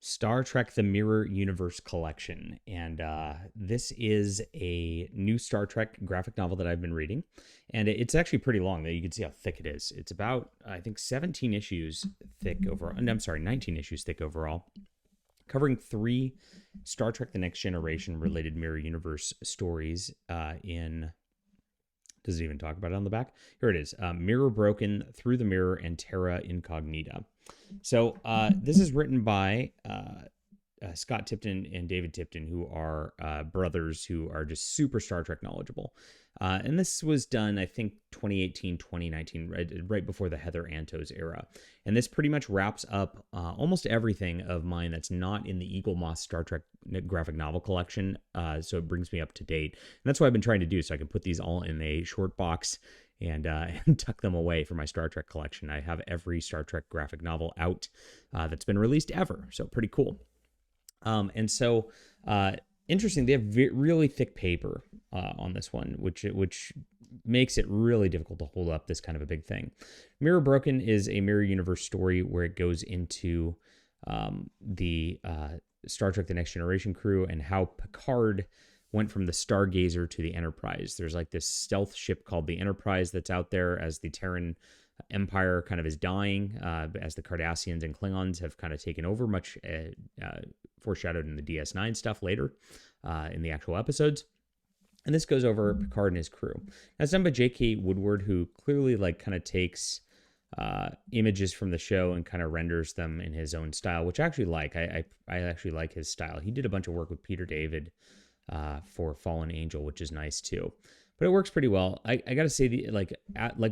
Star Trek The Mirror Universe Collection. And this is a new Star Trek graphic novel that I've been reading. And it's actually pretty long. You can see how thick it is. It's about, I think, 17 issues thick overall. I'm sorry, 19 issues thick overall. Covering 3 Star Trek The Next Generation related Mirror Universe stories in... Does it even talk about it on the back? Here it is. Mirror Broken, Through the Mirror, and Terra Incognita. So this is written by Scott Tipton and David Tipton, who are brothers who are just super Star Trek knowledgeable. And this was done, I think, 2018, 2019, right before the Heather Antos era. And this pretty much wraps up almost everything of mine that's not in the Eagle Moss Star Trek graphic novel collection. So it brings me up to date. And that's what I've been trying to do, so I can put these all in a short box and tuck them away for my Star Trek collection. I have every Star Trek graphic novel out that's been released ever. So pretty cool. And so interesting, they have really thick paper on this one, which makes it really difficult to hold up this kind of a big thing. Mirror Broken is a Mirror Universe story where it goes into the Star Trek The Next Generation crew and how Picard went from the Stargazer to the Enterprise. There's like this stealth ship called the Enterprise that's out there as the Terran Empire kind of is dying, as the Cardassians and Klingons have kind of taken over, much foreshadowed in the DS9 stuff later in the actual episodes. And this goes over Picard and his crew. That's done by J.K. Woodward, who clearly like kind of takes images from the show and kind of renders them in his own style, which I actually like. I actually like his style. He did a bunch of work with Peter David for Fallen Angel, which is nice too. But it works pretty well. I gotta say, like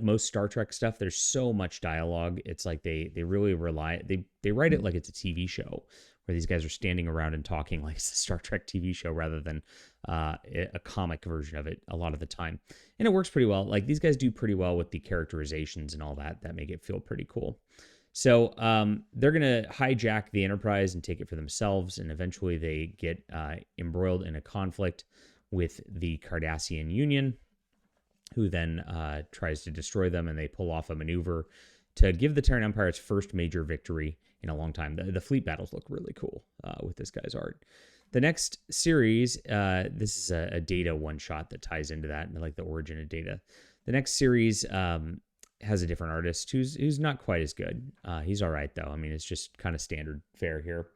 most Star Trek stuff, there's so much dialogue. It's like they really rely. They write it like it's a TV show, where these guys are standing around and talking like it's a Star Trek TV show rather than a comic version of it a lot of the time. And it works pretty well. Like these guys do pretty well with the characterizations and all that make it feel pretty cool. So they're going to hijack the Enterprise and take it for themselves. And eventually they get embroiled in a conflict with the Cardassian Union, who then tries to destroy them. And they pull off a maneuver to give the Terran Empire its first major victory in a long time. The fleet battles look really cool with this guy's art. The next series, this is a Data one-shot that ties into that, and like the origin of Data. The next series has a different artist who's not quite as good. He's all right, though. I mean, it's just kind of standard fare here.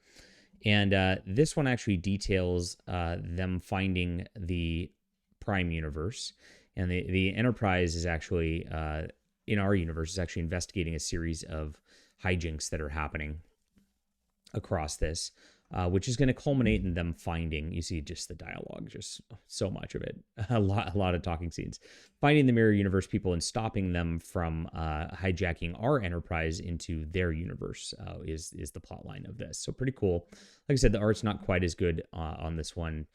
And this one actually details them finding the Prime universe. And the Enterprise is actually, in our universe, is actually investigating a series of hijinks that are happening across this, which is going to culminate in them finding, you see just the dialogue, just so much of it, a lot of talking scenes, finding the Mirror Universe people and stopping them from hijacking our Enterprise into their universe is the plot line of this. So pretty cool. Like I said, the art's not quite as good on this one.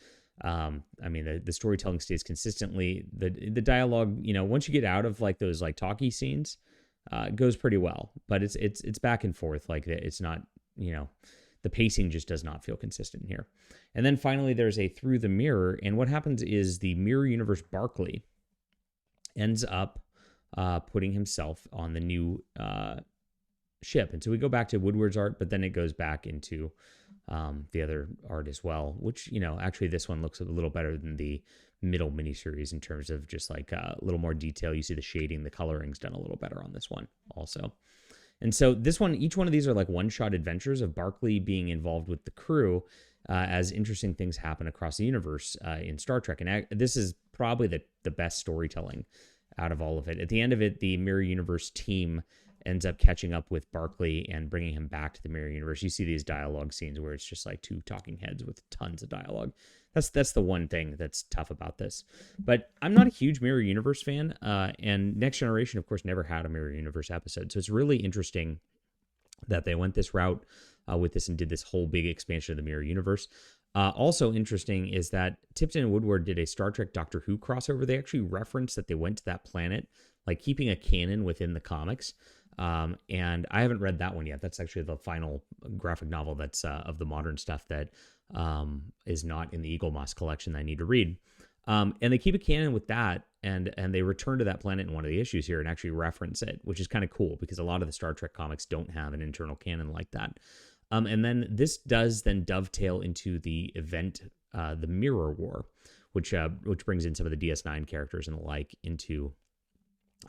I mean, the storytelling stays consistently. The dialogue, once you get out of like those like talky scenes, it goes pretty well, but it's back and forth. Like it's not, the pacing just does not feel consistent here. And then finally, there's a Through the Mirror. And what happens is the Mirror Universe Barclay ends up putting himself on the new ship. And so we go back to Woodward's art, but then it goes back into the other art as well, which, actually this one looks a little better than the middle miniseries in terms of just like a little more detail. You see the shading, the coloring's done a little better on this one also. And so this one, each one of these are like one-shot adventures of Barclay being involved with the crew as interesting things happen across the universe in Star Trek. And this is probably the best storytelling out of all of it. At the end of it, the Mirror Universe team ends up catching up with Barclay and bringing him back to the Mirror Universe. You see these dialogue scenes where it's just like two talking heads with tons of dialogue. That's the one thing that's tough about this. But I'm not a huge Mirror Universe fan, and Next Generation, of course, never had a Mirror Universe episode. So it's really interesting that they went this route with this and did this whole big expansion of the Mirror Universe. Also interesting is that Tipton and Woodward did a Star Trek Doctor Who crossover. They actually referenced that they went to that planet, like keeping a canon within the comics. And I haven't read that one yet. That's actually the final graphic novel that's of the modern stuff that is not in the Eagle Moss collection that I need to read. And they keep a canon with that, and they return to that planet in one of the issues here and actually reference it, which is kind of cool because a lot of the Star Trek comics don't have an internal canon like that. And then this does then dovetail into the event, the Mirror War, which brings in some of the DS9 characters and the like into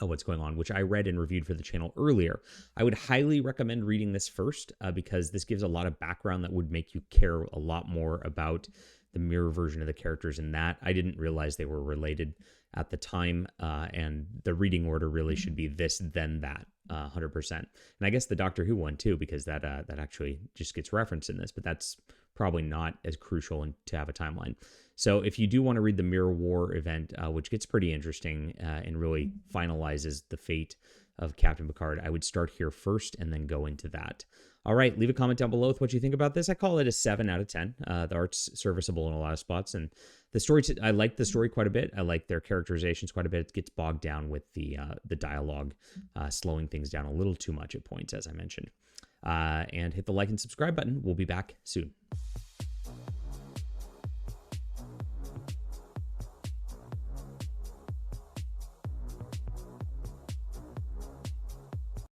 what's going on, which I read and reviewed for the channel earlier. I would highly recommend reading this first because this gives a lot of background that would make you care a lot more about the mirror version of the characters in that. I didn't realize they were related at the time, and the reading order really should be this, then that, 100%. And I guess the Doctor Who one too, because that actually just gets referenced in this, but that's probably not as crucial to have a timeline. So if you do want to read the Mirror War event, which gets pretty interesting and really finalizes the fate of Captain Picard, I would start here first and then go into that. All right, leave a comment down below with what you think about this. I call it a 7 out of 10. The art's serviceable in a lot of spots, and the story, I like the story quite a bit. I like their characterizations quite a bit. It gets bogged down with the dialogue, slowing things down a little too much at points, as I mentioned. And hit the like and subscribe button. We'll be back soon.